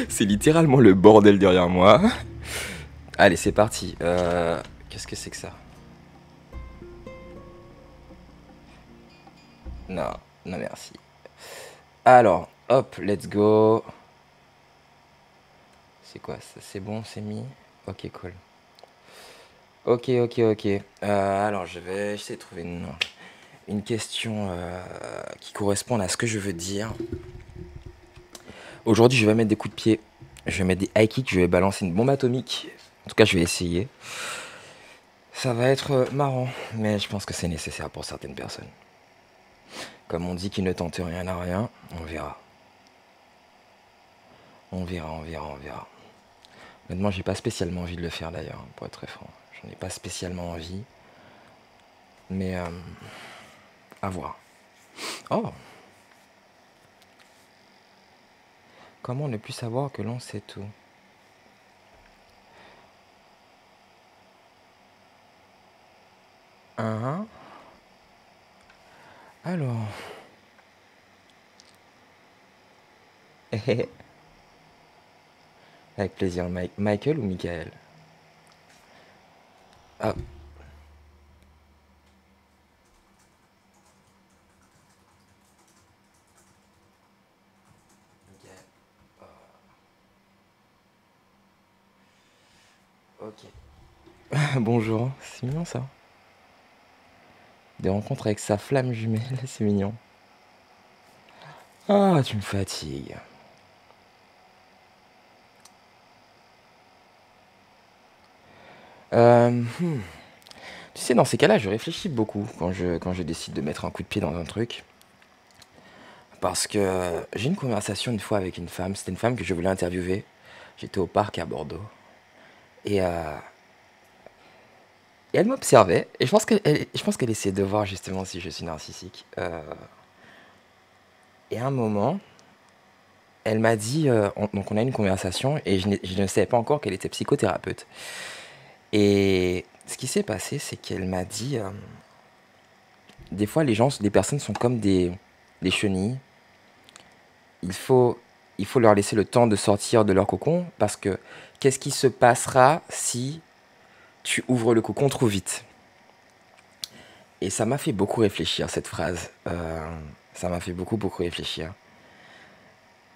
C'est littéralement le bordel derrière moi. Allez, c'est parti. Qu'est-ce que c'est que ça? Non, non merci. Alors, hop, let's go. C'est quoi ça? C'est bon, c'est mis? Ok, cool. Ok, ok, ok. Alors, je vais essayer de trouver une question qui corresponde à ce que je veux dire. Aujourd'hui, je vais mettre des coups de pied. Je vais mettre des high kicks. Je vais balancer une bombe atomique. En tout cas, je vais essayer. Ça va être marrant, mais je pense que c'est nécessaire pour certaines personnes. Comme on dit qu'il ne tente rien à rien, on verra. On verra, on verra, on verra. Honnêtement, j'ai pas spécialement envie de le faire d'ailleurs, pour être très franc. J'en ai pas spécialement envie. Mais à voir. Oh, comment ne plus savoir que l'on sait tout? Hein? Alors. Avec plaisir, Michael ou Michael? Ah, Michael. Ok. Bonjour, c'est mignon ça. Des rencontres avec sa flamme jumelle, c'est mignon. Ah, tu me fatigues. Hmm. Tu sais, dans ces cas-là, je réfléchis beaucoup quand je décide de mettre un coup de pied dans un truc. Parce que j'ai une conversation une fois avec une femme. C'était une femme que je voulais interviewer. J'étais au parc à Bordeaux. Et, euh, et elle m'observait. Et je pense qu'elle essayait de voir justement si je suis narcissique. Et à un moment, elle m'a dit, donc on a une conversation et je ne savais pas encore qu'elle était psychothérapeute. Et ce qui s'est passé, c'est qu'elle m'a dit, des fois les personnes sont comme des chenilles. Il faut, il faut leur laisser le temps de sortir de leur cocon parce que qu'est-ce qui se passera si tu ouvres le cocon trop vite? Et ça m'a fait beaucoup réfléchir cette phrase. Ça m'a fait beaucoup beaucoup réfléchir.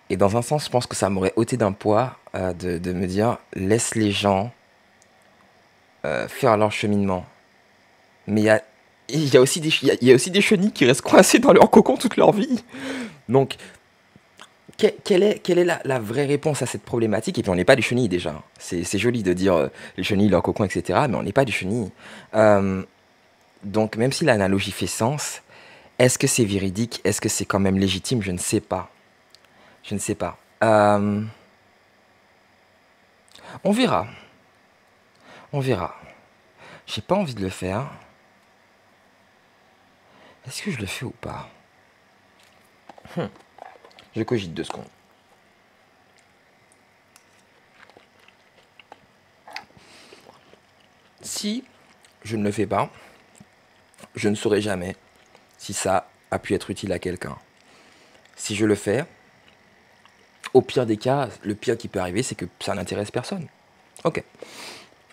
Et dans un sens, je pense que ça m'aurait ôté d'un poids de me dire laisse les gens faire leur cheminement. Mais il y a aussi il y a aussi des chenilles qui restent coincées dans leur cocon toute leur vie. Donc, quelle est la vraie réponse à cette problématique? Et puis, on n'est pas des chenilles déjà. C'est joli de dire les chenilles, leur cocon, etc. Mais on n'est pas des chenilles. Euh, donc, même si l'analogie fait sens, est-ce que c'est véridique? Est-ce que c'est quand même légitime? Je ne sais pas. Je ne sais pas. On verra. On verra. J'ai pas envie de le faire. Est-ce que je le fais ou pas? Je cogite 2 secondes. Si je ne le fais pas, je ne saurai jamais si ça a pu être utile à quelqu'un. Si je le fais, au pire des cas, le pire qui peut arriver, c'est que ça n'intéresse personne. Ok.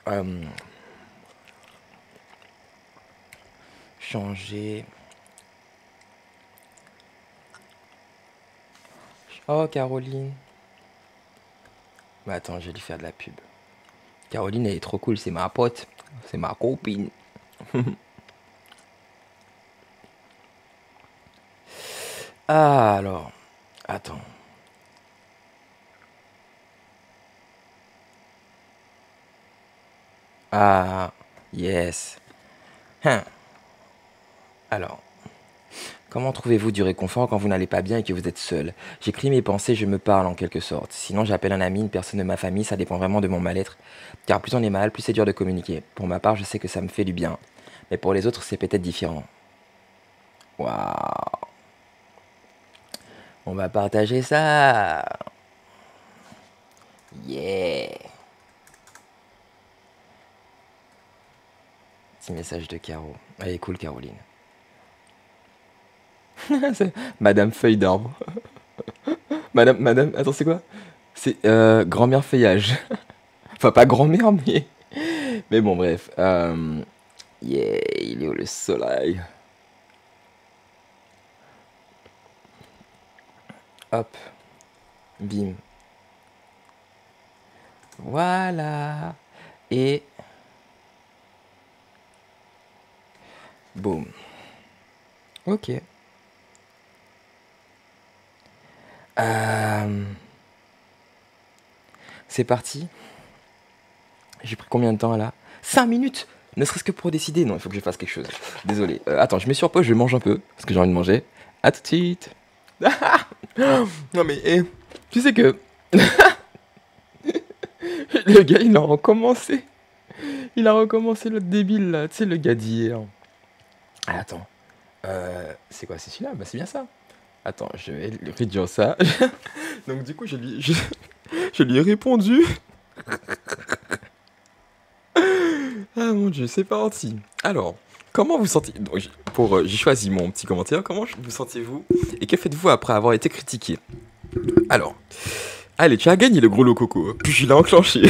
Euh, changer. Oh, Caroline. Mais attends, je vais lui faire de la pub. Caroline, elle est trop cool, c'est ma pote. C'est ma copine. Ah, alors. Attends. Ah, yes. Hein. Alors. Comment trouvez-vous du réconfort quand vous n'allez pas bien et que vous êtes seul? J'écris mes pensées, je me parle en quelque sorte. Sinon, j'appelle un ami, une personne de ma famille, ça dépend vraiment de mon mal-être. Car plus on est mal, plus c'est dur de communiquer. Pour ma part, je sais que ça me fait du bien. Mais pour les autres, c'est peut-être différent. Waouh. On va partager ça. Yeah. Petit message de Caro. Elle est cool, Caroline. Madame Feuille d'arbre. Madame, attends, c'est quoi? C'est grand-mère feuillage. Enfin, pas grand-mère, mais bon, bref. Yeah, il est où le soleil? Hop, bim. Voilà. Et boum. Ok. Euh, c'est parti. J'ai pris combien de temps là? 5 minutes. Ne serait-ce que pour décider. Non, il faut que je fasse quelque chose. Désolé. Attends, je mets sur pause, je mange un peu. Parce que j'ai envie de manger. À tout de suite. Non mais, tu sais que le gars, il a recommencé. Il a recommencé le débile là. Tu sais, le gars d'hier. Ah, attends. C'est quoi? C'est celui-là? Bah, c'est bien ça. Attends, je vais lui réduire ça. Donc, du coup, je lui ai répondu. Ah mon dieu, c'est parti. Alors, comment vous sentez... Donc, j'ai choisi mon petit commentaire. Comment vous sentez-vous? Et que faites-vous après avoir été critiqué? Alors, allez, tu as gagné le gros lot coco. Puis je l'ai enclenché.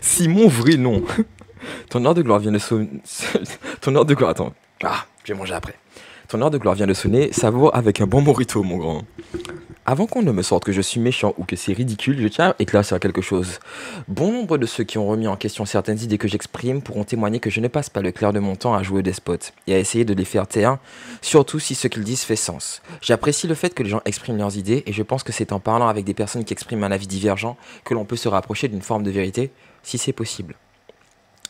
Simon, vrai nom. Ton heure de gloire vient de sonner. Ton heure de gloire. Attends. Ah, je vais manger après. Ton heure de gloire vient de sonner. Savoure avec un bon morito, mon grand. Avant qu'on ne me sorte que je suis méchant ou que c'est ridicule, je tiens à éclaircir quelque chose. Bon nombre de ceux qui ont remis en question certaines idées que j'exprime pourront témoigner que je ne passe pas le clair de mon temps à jouer au despote et à essayer de les faire taire, surtout si ce qu'ils disent fait sens. J'apprécie le fait que les gens expriment leurs idées et je pense que c'est en parlant avec des personnes qui expriment un avis divergent que l'on peut se rapprocher d'une forme de vérité, si c'est possible.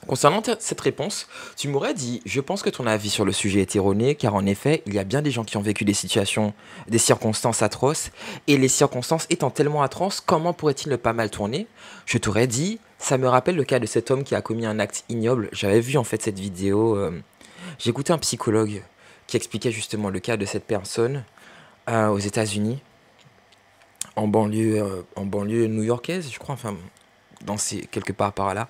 Concernant cette réponse, tu m'aurais dit, je pense que ton avis sur le sujet est erroné, car en effet, il y a bien des gens qui ont vécu des situations, des circonstances atroces, et les circonstances étant tellement atroces, comment pourrait-il ne pas mal tourner? Je t'aurais dit, ça me rappelle le cas de cet homme qui a commis un acte ignoble. J'avais vu en fait cette vidéo, j'écoutais un psychologue qui expliquait justement le cas de cette personne aux États-Unis, en banlieue new-yorkaise, je crois, enfin, quelque part par là.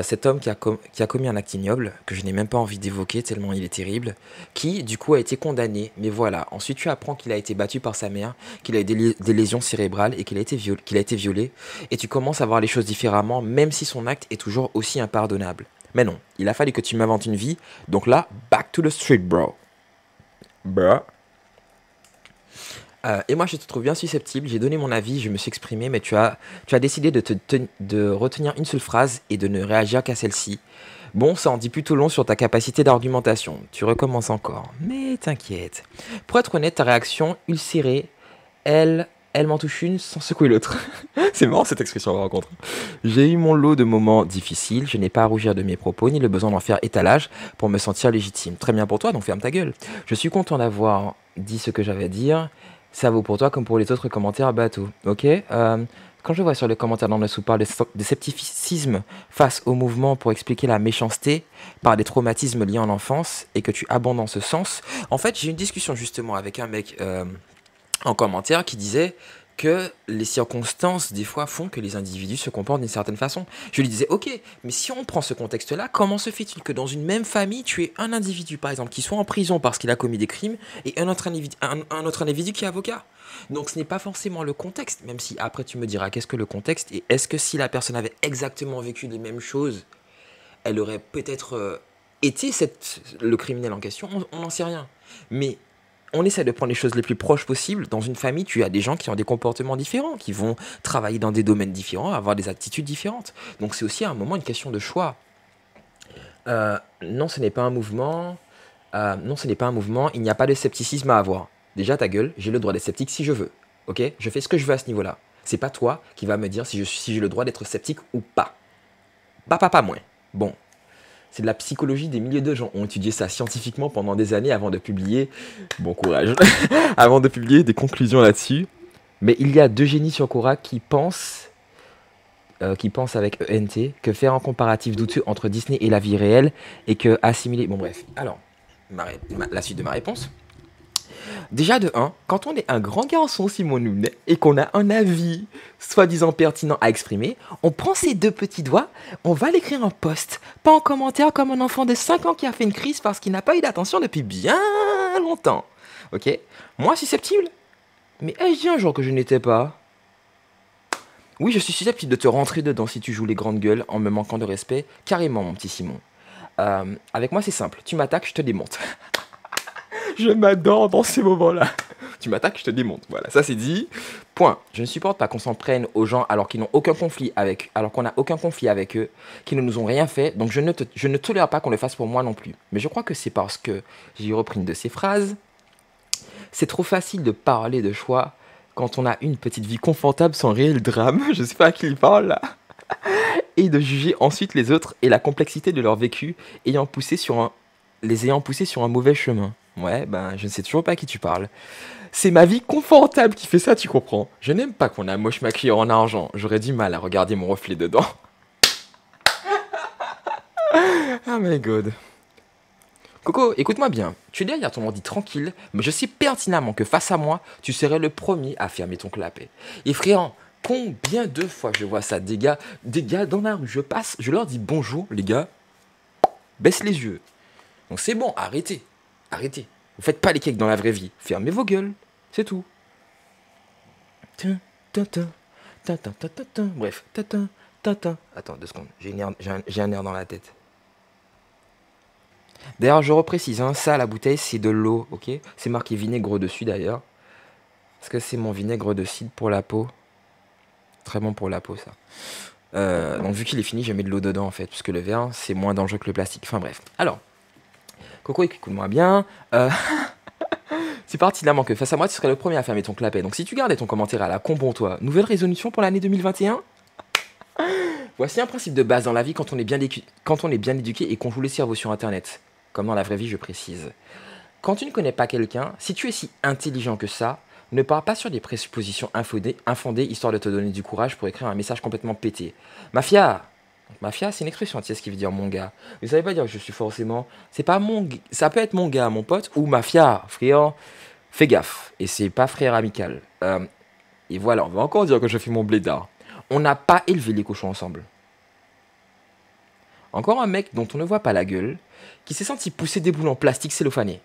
Cet homme qui a commis un acte ignoble, que je n'ai même pas envie d'évoquer tellement il est terrible, qui du coup a été condamné. Mais voilà, ensuite tu apprends qu'il a été battu par sa mère, qu'il a eu des lésions cérébrales et qu'il a été violé. Et tu commences à voir les choses différemment, même si son acte est toujours aussi impardonnable. Mais non, il a fallu que tu m'inventes une vie. Donc là, back to the street, bro. Bro. Et moi, je te trouve bien susceptible. J'ai donné mon avis, je me suis exprimé, mais tu as décidé de retenir une seule phrase et de ne réagir qu'à celle-ci. Bon, ça en dit plutôt long sur ta capacité d'argumentation. Tu recommences encore. Mais t'inquiète. Pour être honnête, ta réaction ulcérée, elle m'en touche une sans secouer l'autre. C'est marrant cette expression à la rencontre. J'ai eu mon lot de moments difficiles. Je n'ai pas à rougir de mes propos ni le besoin d'en faire étalage pour me sentir légitime. Très bien pour toi, donc ferme ta gueule. Je suis content d'avoir dit ce que j'avais à dire. Ça vaut pour toi comme pour les autres commentaires bateau. Ok. Quand je vois sur les commentaires d'en dessous parler de scepticisme face au mouvement pour expliquer la méchanceté par des traumatismes liés en enfance et que tu abondes dans ce sens, en fait j'ai eu une discussion justement avec un mec en commentaire qui disait que les circonstances des fois font que les individus se comportent d'une certaine façon. Je lui disais ok, mais si on prend ce contexte-là, comment se fait-il que dans une même famille, tu aies un individu par exemple qui soit en prison parce qu'il a commis des crimes et un autre individu qui est avocat? Donc ce n'est pas forcément le contexte, même si après tu me diras qu'est-ce que le contexte et est-ce que si la personne avait exactement vécu les mêmes choses, elle aurait peut-être été le criminel en question, on n'en sait rien. Mais on essaie de prendre les choses les plus proches possibles. Dans une famille, tu as des gens qui ont des comportements différents, qui vont travailler dans des domaines différents, avoir des attitudes différentes. Donc c'est aussi à un moment une question de choix. Non, ce n'est pas un mouvement. Non, ce n'est pas un mouvement. Il n'y a pas de scepticisme à avoir. Déjà, ta gueule, j'ai le droit d'être sceptique si je veux. Ok? Je fais ce que je veux à ce niveau-là. C'est pas toi qui va me dire si j'ai le droit d'être sceptique ou pas. Pas moins. Bon, c'est de la psychologie. Des milliers de gens ont étudié ça scientifiquement pendant des années avant de publier, bon courage, avant de publier des conclusions là-dessus. Mais il y a deux génies sur Quora qui pensent avec ENT que faire un comparatif douteux entre Disney et la vie réelle et que assimiler... Bon bref, alors, la suite de ma réponse. Déjà de 1, quand on est un grand garçon Simon Nounet et qu'on a un avis soi-disant pertinent à exprimer, on prend ses deux petits doigts, on va l'écrire en post, pas en commentaire comme un enfant de 5 ans qui a fait une crise parce qu'il n'a pas eu d'attention depuis bien longtemps. Ok? Moi susceptible? Mais ai-je dit un jour que je n'étais pas? Oui, je suis susceptible de te rentrer dedans si tu joues les grandes gueules en me manquant de respect. Carrément, mon petit Simon. Avec moi, c'est simple. Tu m'attaques, je te démonte. Je m'adore dans ces moments-là. Tu m'attaques, je te démonte. Voilà, ça c'est dit. Point. Je ne supporte pas qu'on s'en prenne aux gens alors qu'ils n'ont aucun conflit avec, alors qu'on n'a aucun conflit avec eux, qui ne nous ont rien fait. Donc je ne tolère pas qu'on le fasse pour moi non plus. Mais je crois que c'est parce que j'ai repris une de ces phrases. C'est trop facile de parler de choix quand on a une petite vie confortable sans réel drame. Je sais pas à qui il parle là. Et de juger ensuite les autres et la complexité de leur vécu les ayant poussés sur un mauvais chemin. Ouais, ben je ne sais toujours pas à qui tu parles. C'est ma vie confortable qui fait ça, tu comprends. Je n'aime pas qu'on a moche maquillé en argent. J'aurais du mal à regarder mon reflet dedans. Oh my god. Coco, écoute-moi bien. Tu es derrière ton ordi tranquille, mais je sais pertinemment que face à moi, tu serais le premier à fermer ton clapet. Et frère, combien de fois je vois ça, des gars dans la rue, je passe, je leur dis bonjour, les gars, baisse les yeux. Donc c'est bon, arrêtez, arrêtez. Vous faites pas les cakes dans la vraie vie. Fermez vos gueules, c'est tout. Tin, tin, tin, tin, tin, tin, tin, tin. Bref, tin, tin, tin, tin. Attends 2 secondes, j'ai un air dans la tête. D'ailleurs, je reprécise, hein, ça, la bouteille, c'est de l'eau, ok? C'est marqué vinaigre dessus, d'ailleurs. Parce que c'est mon vinaigre de cidre pour la peau. Très bon pour la peau, ça. Donc, vu qu'il est fini, je mets de l'eau dedans, en fait. Parce que le verre, c'est moins dangereux que le plastique. Enfin, bref. Alors, Coco, écoute-moi bien. C'est pertinemment que face à moi, tu serais le premier à fermer ton clapet. Donc, si tu gardais ton commentaire à la con pour toi, nouvelle résolution pour l'année 2021? Voici un principe de base dans la vie quand on est bien éduqué et qu'on joue les cerveaux sur Internet. Comme dans la vraie vie, je précise. Quand tu ne connais pas quelqu'un, si tu es si intelligent que ça, ne pars pas sur des présuppositions infondées histoire de te donner du courage pour écrire un message complètement pété. Mafia! Mafia, c'est une expression, tu sais ce qui veut dire mon gars. Mais ça veut pas dire que je suis forcément... C'est pas mon... Ça peut être mon gars, mon pote, ou mafia, frère. Fais gaffe. Et c'est pas frère amical. Et voilà, on va encore dire que je fais mon blédard. On n'a pas élevé les cochons ensemble. Encore un mec dont on ne voit pas la gueule, qui s'est senti pousser des boules en plastique cellophané.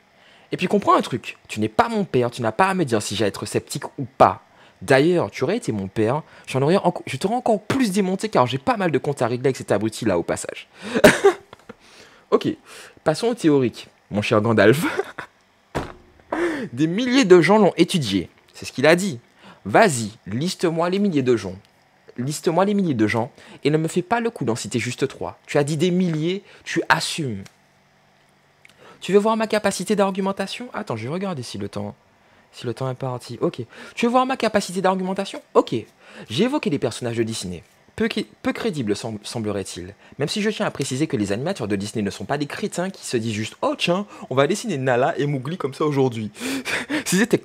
Et puis comprends un truc, tu n'es pas mon père, tu n'as pas à me dire si j'ai à être sceptique ou pas. D'ailleurs, tu aurais été mon père, je t'aurais encore plus démonté car j'ai pas mal de comptes à régler avec cet abruti là au passage. Ok, passons au théorique, mon cher Gandalf. Des milliers de gens l'ont étudié, c'est ce qu'il a dit. Vas-y, liste-moi les milliers de gens. Liste-moi les milliers de gens et ne me fais pas le coup d'en citer juste 3. Tu as dit des milliers, tu assumes. Tu veux voir ma capacité d'argumentation? Attends, je vais regarder si le temps est parti. Ok. Tu veux voir ma capacité d'argumentation? Ok. J'ai évoqué des personnages de Disney. Peu crédibles semblerait-il. Même si je tiens à préciser que les animateurs de Disney ne sont pas des crétins qui se disent juste « Oh tiens, on va dessiner Nala et Mowgli comme ça aujourd'hui. » S'ils étaient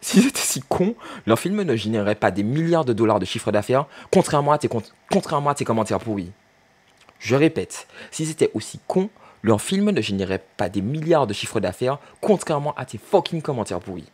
si cons, leur film ne générerait pas des milliards de dollars de chiffre d'affaires, contrairement à tes commentaires pourris. Je répète, s'ils étaient aussi cons, leur film ne générerait pas des milliards de chiffre d'affaires, contrairement à tes fucking commentaires pourris.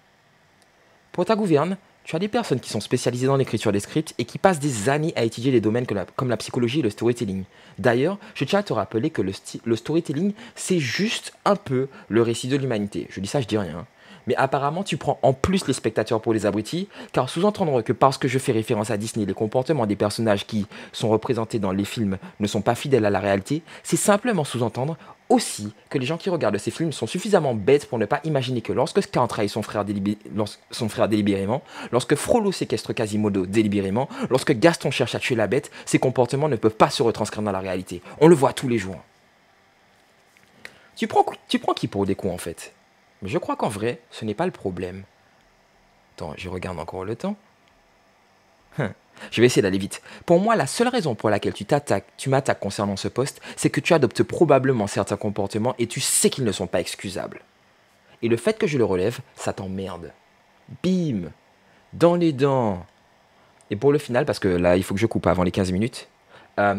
Pour ta gouverne, tu as des personnes qui sont spécialisées dans l'écriture des scripts et qui passent des années à étudier des domaines comme la psychologie et le storytelling. D'ailleurs, je tiens à te rappeler que le storytelling, c'est juste un peu le récit de l'humanité. Je dis ça, je dis rien. Mais apparemment, tu prends en plus les spectateurs pour les abrutis, car sous-entendre que parce que je fais référence à Disney, les comportements des personnages qui sont représentés dans les films ne sont pas fidèles à la réalité, c'est simplement sous-entendre aussi que les gens qui regardent ces films sont suffisamment bêtes pour ne pas imaginer que lorsque Scar trahit son frère délibérément, lorsque Frollo séquestre Quasimodo délibérément, lorsque Gaston cherche à tuer la bête, ces comportements ne peuvent pas se retranscrire dans la réalité. On le voit tous les jours. Tu prends qui pour des cons en fait? Mais je crois qu'en vrai, ce n'est pas le problème. Attends, je regarde encore le temps. Je vais essayer d'aller vite. Pour moi, la seule raison pour laquelle tu m'attaques concernant ce poste, c'est que tu adoptes probablement certains comportements et tu sais qu'ils ne sont pas excusables. Et le fait que je le relève, ça t'emmerde. Bim! Dans les dents. Et pour le final, parce que là, il faut que je coupe avant les 15 minutes.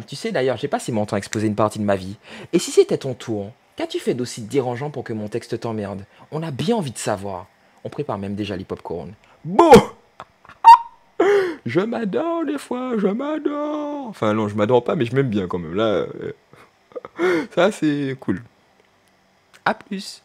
Tu sais d'ailleurs, j'ai passé mon temps à exposer une partie de ma vie. Et si c'était ton tour, qu'as-tu fait d'aussi dérangeant pour que mon texte t'emmerde? On a bien envie de savoir. On prépare même déjà les pop-corn. Bon! Je m'adore des fois, je m'adore. Enfin non, je m'adore pas, mais je m'aime bien quand même. Là, ça c'est cool. À plus.